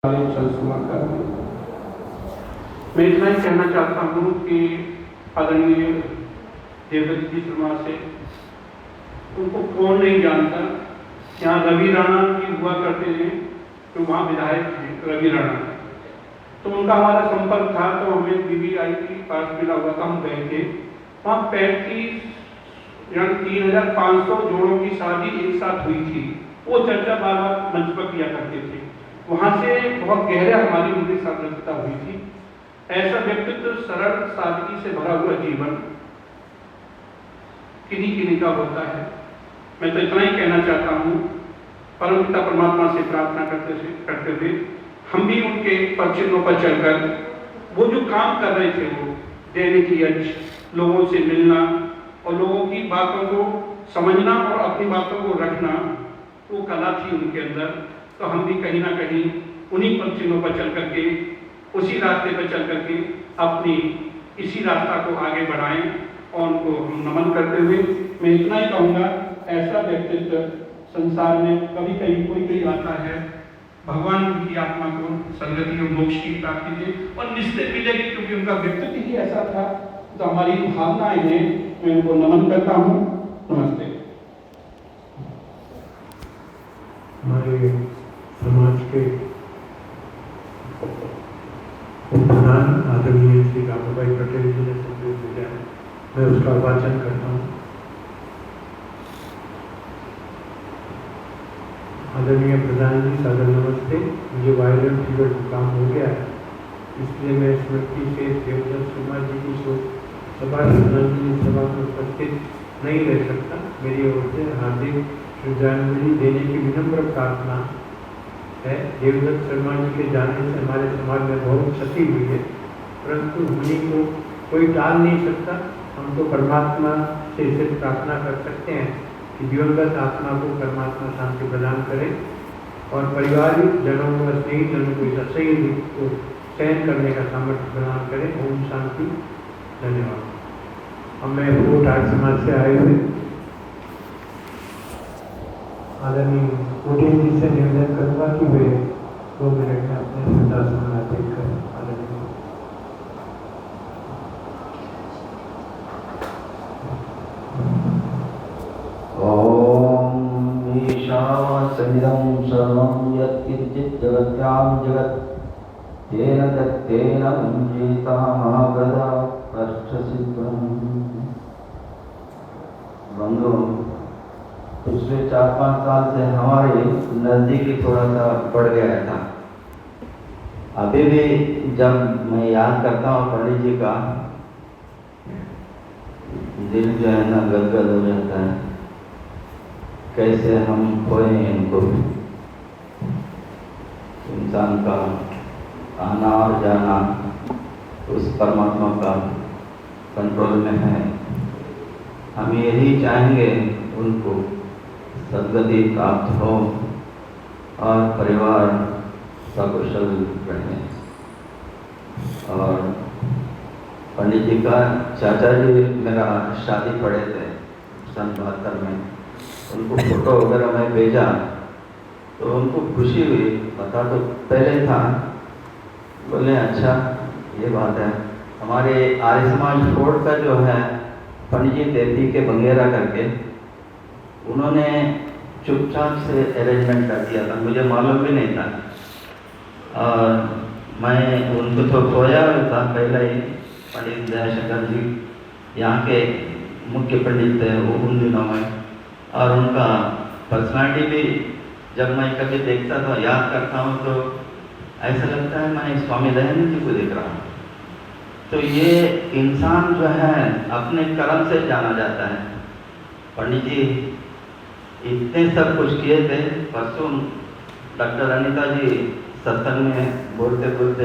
मैं इतना ही कहना चाहता हूँ कि आदरणीय देवदत्त जी शर्मा से उनको कौन नहीं जानता। यहाँ रवि राणा जी हुआ करते हैं तो वहाँ विधायक थे रवि राणा, तो उनका हमारा संपर्क था। तो हमें BBI की पास मिला हुआ था, हम गए थे वहाँ 3,500 जोड़ों की शादी एक साथ हुई थी। वो चर्चा बार बार मंच पर किया करते थे। वहाँ से बहुत गहरा हमारी उनके साथ मित्रता हुई थी। ऐसा व्यक्तित्व, सरल सादगी से भरा हुआ जीवन किन्हीं किन्हीं का होता है। मैं तो इतना ही कहना चाहता हूँ, परमपिता परमात्मा से प्रार्थना करते हुए हम भी उनके पदचिन्हों पर चलकर वो जो काम कर रहे थे, वो दैनिक यज्ञ, लोगों से मिलना और लोगों की बातों को समझना और अपनी बातों को रखना, वो कला थी उनके अंदर। तो हम भी कहीं ना कहीं उन्हीं पदचिन्हों पर चल करके, उसी रास्ते पर चल करके अपनी इसी रास्ता को आगे बढ़ाएं और उनको हम नमन करते हुए मैं इतना ही कहूँगा, ऐसा व्यक्तित्व संसार में कभी कहीं कोई आता है। भगवान उनकी आत्मा को सदगति और मोक्ष की प्राप्ति दे और निश्चित मिलेगी, क्योंकि उनका व्यक्तित्व ही ऐसा था। तो हमारी भावनाएं हैं, मैं उनको नमन करता हूँ। नमस्ते। हमारे समाज के प्रधान आदरणीय श्री रामभाई पटेल जी ने संदेश दिया है, मैं उसका वाचन करता हूँ। आदरणीय प्रधान जी, सादर नमस्ते। मुझे वायरल फीवर जुकाम हो गया है, इसलिए मैं स्मृति से देवदत्त शर्मा जी की सभा श्रद्धांजलि सभा में उपस्थित नहीं रह सकता। मेरी ओर से हार्दिक श्रद्धांजलि देने की विनम्र प्रार्थना है। देवदत्त शर्मा जी के जाने से हमारे समाज में बहुत क्षति हुई है, परंतु उन्हीं को कोई टाल नहीं सकता। हम तो परमात्मा से सिर्फ प्रार्थना कर सकते हैं कि दिवंगत आत्मा को परमात्मा शांति प्रदान करे और परिवार जनों व स्नेही जनों को इस असह्य दुख को सहन करने का सामर्थ्य प्रदान करे। ओम शांति। धन्यवाद। अब मैं कोट आर्य समाज से आए हुए आदरणीय कोटेल जी से निवेदन करूंगा कि वे 2 मिनट में अपने श्रद्धा सुमन अर्पित करें। आदरणीय ओम ईशावास्यमिदं सर्वं यत्किञ्चित् जगत्यां जगत् तेन तत्तेन मुञ्जीतः महागदा कष्टसिद्धम्। बंधु, पिछले 4-5 साल से हमारे नज़दीकी थोड़ा सा बढ़ गया था। अभी भी जब मैं याद करता हूँ पंडित जी का, दिल जो है ना गदगद हो जाता है। कैसे हम खोए इनको। इंसान का आना और जाना उस परमात्मा का कंट्रोल में है। हम यही चाहेंगे उनको सद्गति प्राप्त हो और परिवार सकुशल रहे। और पंडित जी का चाचा जी मेरा शादी पड़े थे सन 72 में, उनको फोटो वगैरह मैं भेजा तो उनको खुशी हुई। पता तो पहले था, बोले अच्छा ये बात है। हमारे आर्य समाज फोर्ट का जो है पंडित जी देवी के बंगेरा करके उन्होंने चुपचाप से अरेंजमेंट कर दिया था, मुझे मालूम भी नहीं था। और मैं उनको तो खोया था पहले ही। पंडित दयाशंकर जी यहाँ के मुख्य पंडित थे वो उन दिनों में, और उनका पर्सनालिटी भी जब मैं कभी देखता था, याद करता हूँ, तो ऐसा लगता है मैं स्वामी दयानंद जी को देख रहा हूँ। तो ये इंसान जो है अपने कर्म से जाना जाता है। पंडित जी इतने सब कुछ किए थे। परसों डॉक्टर अनीता जी सत्संग में बोलते बोलते